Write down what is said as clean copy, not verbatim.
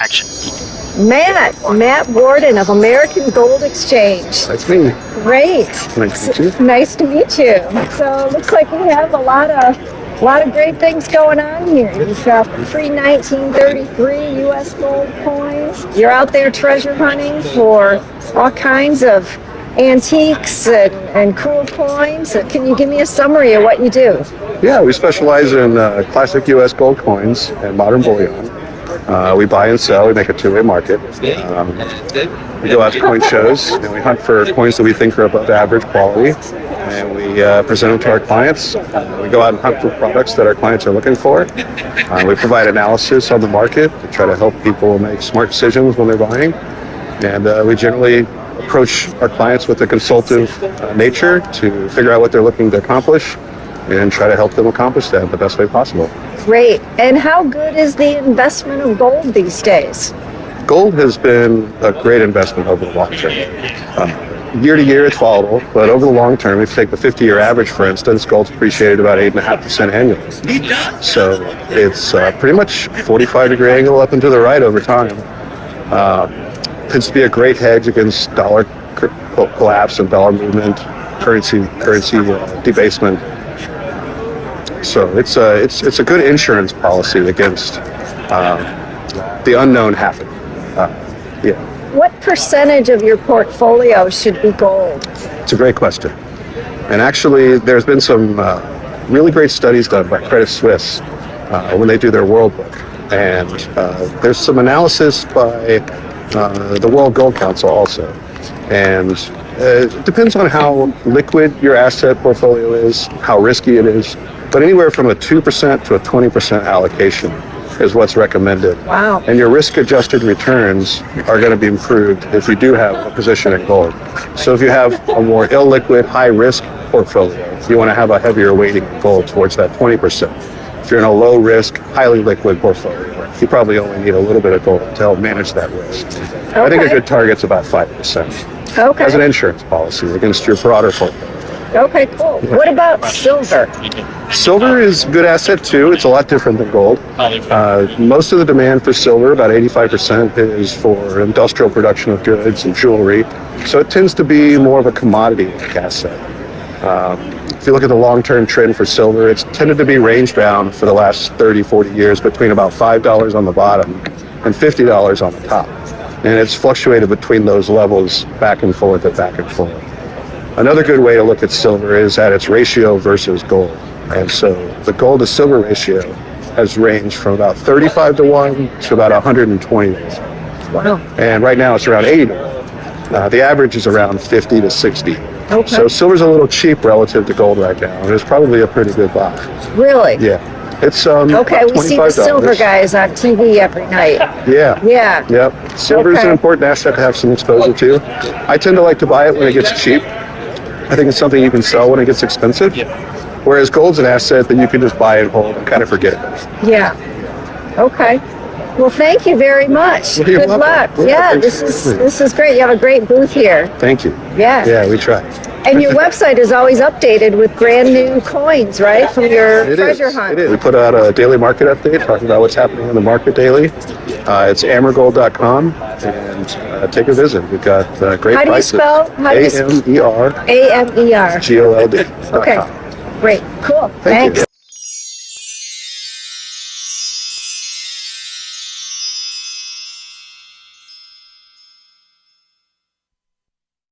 Action. Matt Warden of American Gold Exchange. That's me. Great. Nice to meet you. Nice to meet you. So it looks like we have a lot of great things going on here. You've got pre-1933 U.S. gold coins. You're out there treasure hunting for all kinds of antiques and cool coins. Can you give me a summary of what you do? Yeah, we specialize in classic U.S. gold coins and modern bullion. We buy and sell. We make a two-way market. We go out to coin shows and we hunt for coins that we think are above average quality, and we present them to our clients. We go out and hunt for products that our clients are looking for. We provide analysis on the market to try to help people make smart decisions when they're buying. And we generally approach our clients with a consultative nature to figure out what they're looking to accomplish and try to help them accomplish that the best way possible. Great. And how good is the investment of gold these days? Gold has been a great investment over the long term. Year to year, it's volatile, but over the long term, if you take the 50-year average, for instance, gold's appreciated about 8.5% annually. So it's pretty much 45-degree angle up and to the right over time. Tends to be a great hedge against dollar collapse and dollar movement, currency debasement. So it's a good insurance policy against the unknown happening. Yeah. What percentage of your portfolio should be gold? It's a great question. And actually, there's been some really great studies done by Credit Suisse when they do their World Book. And there's some analysis by the World Gold Council also. And it depends on how liquid your asset portfolio is, how risky it is. But anywhere from a 2% to a 20% allocation is what's recommended. Wow. And your risk-adjusted returns are going to be improved if you do have a position in gold. So if you have a more illiquid, high-risk portfolio, you want to have a heavier weighting in gold towards that 20%. If you're in a low-risk, highly liquid portfolio, you probably only need a little bit of gold to help manage that risk. Okay. I think a good target's about 5% as an insurance policy against your broader portfolio. Okay, cool. What about silver? Silver is a good asset too. It's a lot different than gold. Most of the demand for silver, about 85%, is for industrial production of goods and jewelry. So it tends to be more of a commodity-like asset. If you look at the long-term trend for silver, it's tended to be range-bound for the last 30, 40 years between about $5 on the bottom and $50 on the top. And it's fluctuated between those levels back and forth and back and forth. Another good way to look at silver is at its ratio versus gold. And so the gold to silver ratio has ranged from about 35 to 1 to about 120 to 1. Wow. And right now it's around 80 to 1. The average is around 50 to 60. Okay. So silver's a little cheap relative to gold right now. And it's probably a pretty good buy. Really? Yeah. It's okay, we see the silver guys on TV every night. Yeah. Yeah. Yep. Silver is an important asset to have some exposure to. I tend to like to buy it when it gets cheap. I think it's something you can sell when it gets expensive. Whereas gold's an asset that you can just buy and hold and kind of forget about. Yeah. Okay. Well, thank you very much. Well, good luck. Yeah, this is great. You have a great booth here. Thank you. Yeah. Yeah, we try. And your website is always updated with brand new coins, right, from your treasure hunt? It is. We put out a daily market update talking about what's happening in the market daily. It's AmerGold.com, and take a visit. We've got great prices. How do you spell? AMER. AMER. GOLD. Okay, great, cool. Thank you. Thanks.